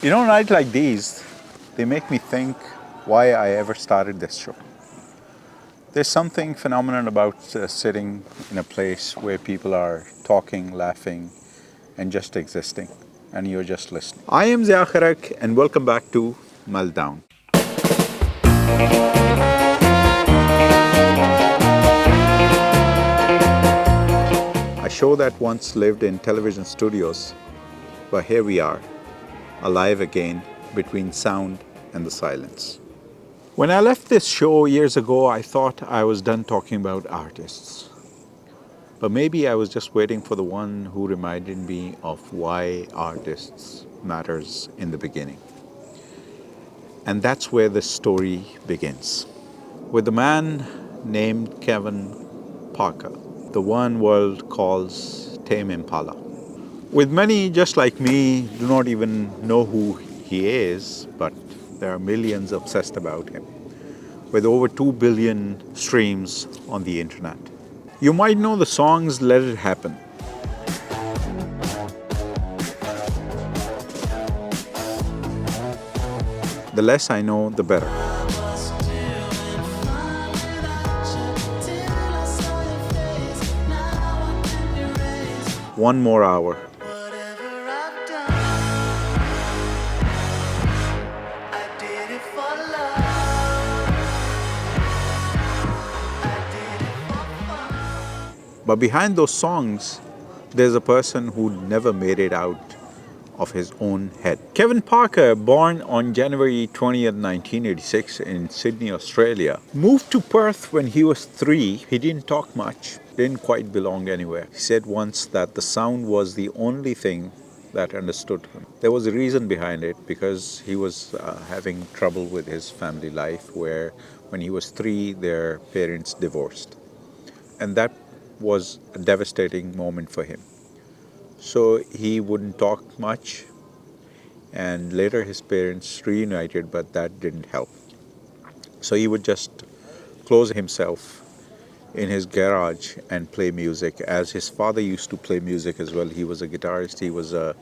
You know, nights like these, they make me think why I ever started this show. There's something phenomenal about sitting in a place where people are talking, laughing, and just existing, and you're just listening. I am Zia Kharak, and welcome back to MeltDown. A show that once lived in television studios, but here we are, alive again between sound and the silence. When I left this show years ago, I thought I was done talking about artists. But maybe I was just waiting for the one who reminded me of why artists matters in the beginning. And that's where the story begins. With a man named Kevin Parker, the one world calls Tame Impala. With many, just like me, do not even know who he is, but there are millions obsessed about him, with over 2 billion streams on the internet. You might know the songs Let It Happen. The less I know, the better. One More Hour. But behind those songs, there's a person who never made it out of his own head. Kevin Parker, born on January 20th, 1986 in Sydney, Australia, moved to Perth when he was 3. He didn't talk much, didn't quite belong anywhere. He said once that the sound was the only thing that understood him. There was a reason behind it, because he was having trouble with his family life, where when he was 3, their parents divorced. And that was a devastating moment for him. So he wouldn't talk much, and later his parents reunited, but that didn't help. So he would just close himself in his garage and play music, as his father used to play music as well. He was a guitarist, he was a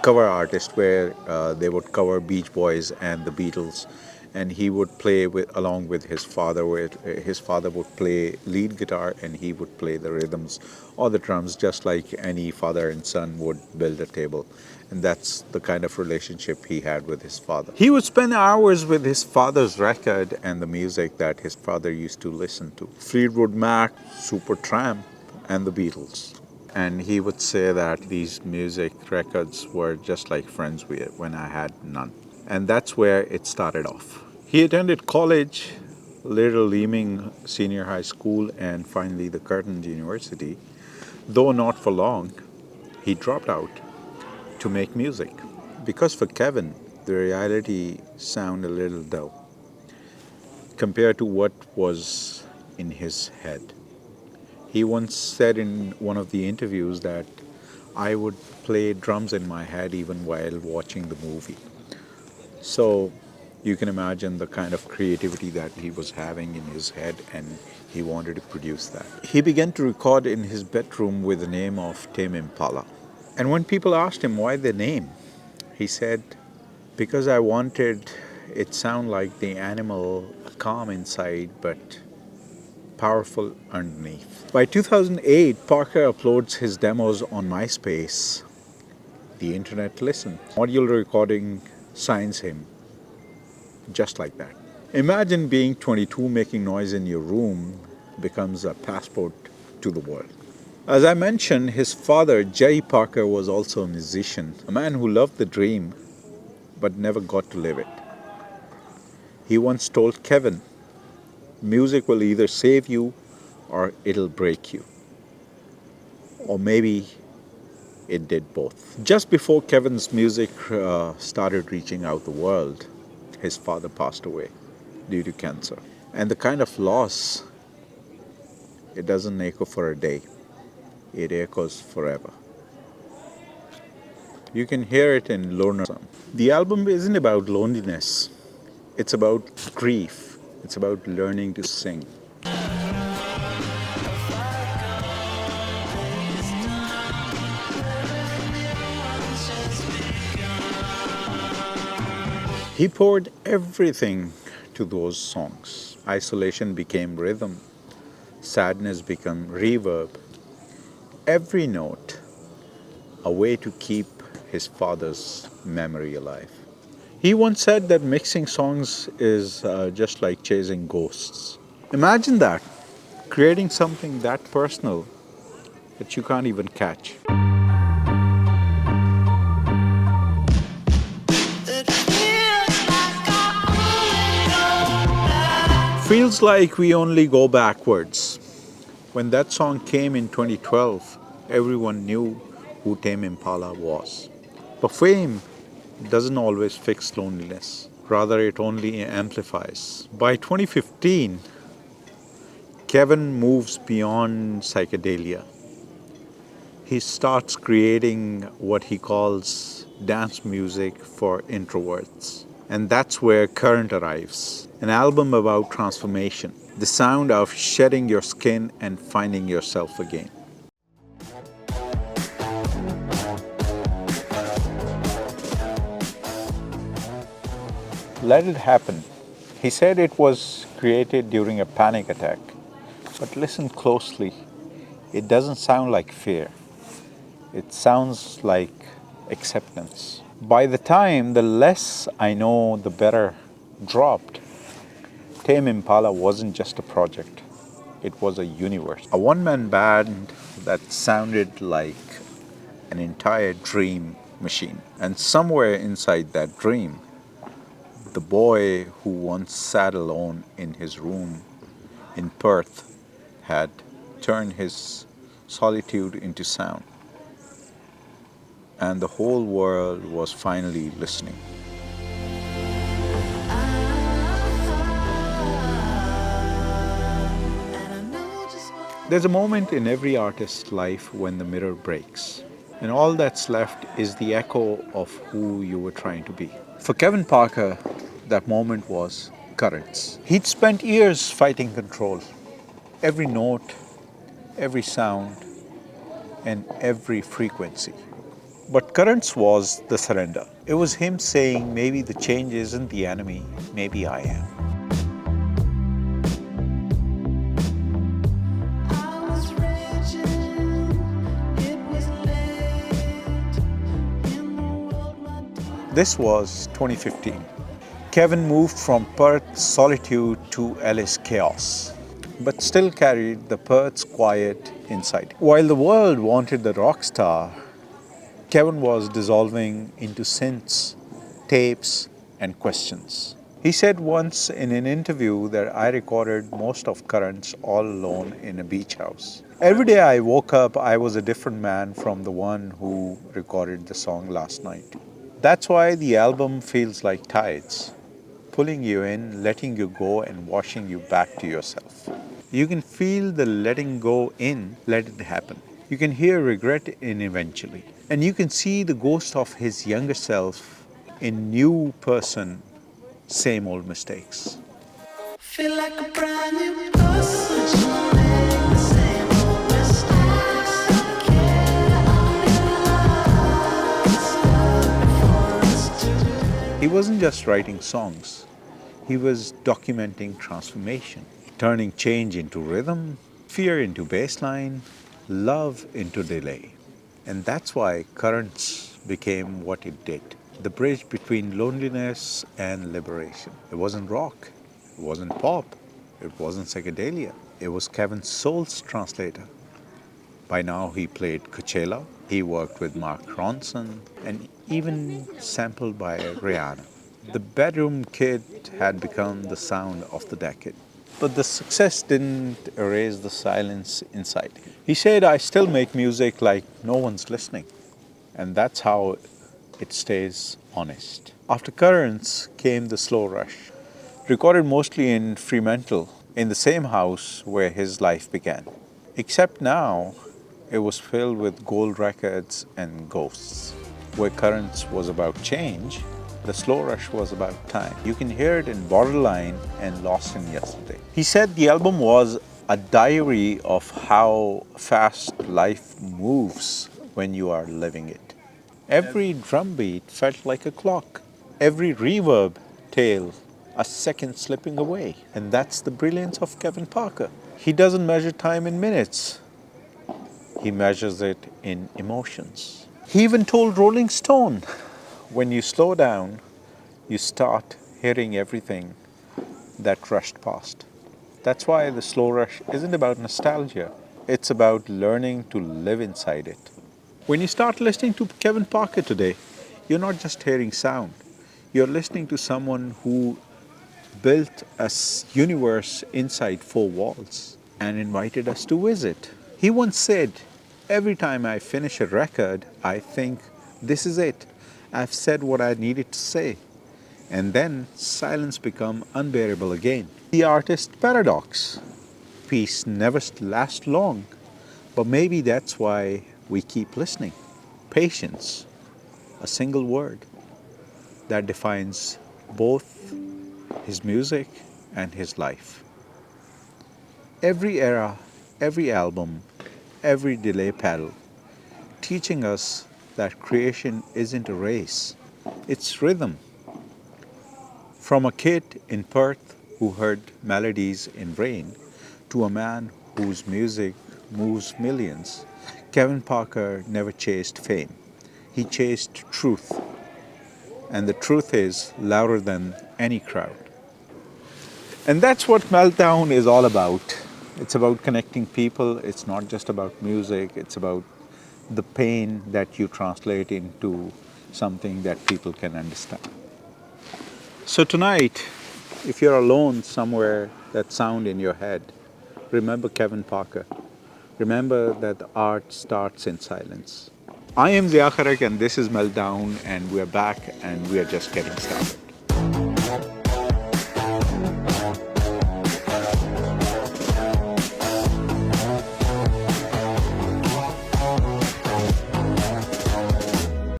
cover artist, where they would cover Beach Boys and the Beatles, and he would play along with his father, where his father would play lead guitar and he would play the rhythms or the drums, just like any father and son would build a table. And that's the kind of relationship he had with his father. He would spend hours with his father's record and the music that his father used to listen to. Fleetwood Mac, Supertramp, and the Beatles. And he would say that these music records were just like friends when I had none. And that's where it started off. He attended college, Little Leeming Senior High School, and finally the Curtin University. Though not for long, he dropped out to make music. Because for Kevin, the reality sounded a little dull compared to what was in his head. He once said in one of the interviews that I would play drums in my head even while watching the movie. So you can imagine the kind of creativity that he was having in his head, and he wanted to produce that. He began to record in his bedroom with the name of Tame Impala. And when people asked him why the name, he said, because I wanted it sound like the animal, calm inside but powerful underneath. By 2008, Parker uploads his demos on MySpace. The internet listened. Audio recording signs him, just like that. Imagine being 22, making noise in your room becomes a passport to the world. As I mentioned, his father, Jerry Parker, was also a musician, a man who loved the dream but never got to live it. He once told Kevin, music will either save you or it'll break you. Or maybe it did both. Just before Kevin's music started reaching out the world, his father passed away due to cancer. And the kind of loss, it doesn't echo for a day. It echoes forever. You can hear it in Loner. The album isn't about loneliness. It's about grief. It's about learning to sing. He poured everything to those songs. Isolation became rhythm, sadness became reverb, every note a way to keep his father's memory alive. He once said that mixing songs is just like chasing ghosts. Imagine that, creating something that personal that you can't even catch. Feels like we only go backwards. When that song came in 2012, everyone knew who Tame Impala was. But fame doesn't always fix loneliness, rather, it only amplifies. By 2015, Kevin moves beyond psychedelia. He starts creating what he calls dance music for introverts. And that's where Current arrives, an album about transformation, the sound of shedding your skin and finding yourself again. Let It Happen. He said it was created during a panic attack. But listen closely. It doesn't sound like fear. It sounds like acceptance. By the time The Less I Know, the Better dropped, Tame Impala wasn't just a project. It was a universe. A one-man band that sounded like an entire dream machine. And somewhere inside that dream, the boy who once sat alone in his room in Perth had turned his solitude into sound. And the whole world was finally listening. There's a moment in every artist's life when the mirror breaks, and all that's left is the echo of who you were trying to be. For Kevin Parker, that moment was Currents. He'd spent years fighting control. Every note, every sound, and every frequency. But Currents was the surrender. It was him saying, maybe the change isn't the enemy, maybe I am. This was 2015. Kevin moved from Perth's solitude to LA's chaos, but still carried the Perth's quiet inside. While the world wanted the rock star, Kevin was dissolving into synths, tapes, and questions. He said once in an interview that I recorded most of Currents all alone in a beach house. Every day I woke up, I was a different man from the one who recorded the song last night. That's why the album feels like tides, pulling you in, letting you go, and washing you back to yourself. You can feel the letting go in, Let It Happen. You can hear regret in Eventually. And you can see the ghost of his younger self in New Person, Same Old Mistakes. Feel like a brand new person, make the same old mistakes. He wasn't just writing songs, he was documenting transformation, turning change into rhythm, fear into bassline, love into delay. And that's why Currents became what it did, the bridge between loneliness and liberation. It wasn't rock, it wasn't pop, it wasn't psychedelia. It was Kevin Soul's translator. By now he played Coachella, he worked with Mark Ronson, and even sampled by Rihanna. The Bedroom Kid had become the sound of the decade. But the success didn't erase the silence inside. He said, I still make music like no one's listening. And that's how it stays honest. After Currents came The Slow Rush, recorded mostly in Fremantle, in the same house where his life began. Except now, it was filled with gold records and ghosts. Where Currents was about change, The Slow Rush was about time. You can hear it in Borderline and Lost in Yesterday. He said the album was a diary of how fast life moves when you are living it. Every drum beat felt like a clock. Every reverb tail a second slipping away. And that's the brilliance of Kevin Parker. He doesn't measure time in minutes. He measures it in emotions. He even told Rolling Stone, when you slow down, you start hearing everything that rushed past. That's why the slow rush isn't about nostalgia. It's about learning to live inside it. When you start listening to Kevin Parker today, you're not just hearing sound. You're listening to someone who built a universe inside four walls and invited us to visit. He once said, "Every time I finish a record, I think, this is it. I've said what I needed to say." And then silence becomes unbearable again. The artist paradox. Peace never lasts long, but maybe that's why we keep listening. Patience, a single word that defines both his music and his life. Every era, every album, every delay pedal, teaching us that creation isn't a race, it's rhythm. From a kid in Perth who heard melodies in rain to a man whose music moves millions, Kevin Parker never chased fame. He chased truth. And the truth is louder than any crowd. And that's what MeltDown is all about. It's about connecting people. It's not just about music. It's about the pain that you translate into something that people can understand. So tonight, if you're alone somewhere, that sound in your head, remember Kevin Parker. Remember that the art starts in silence. I am Ziakharek and this is MeltDown, and we're back and we are just getting started.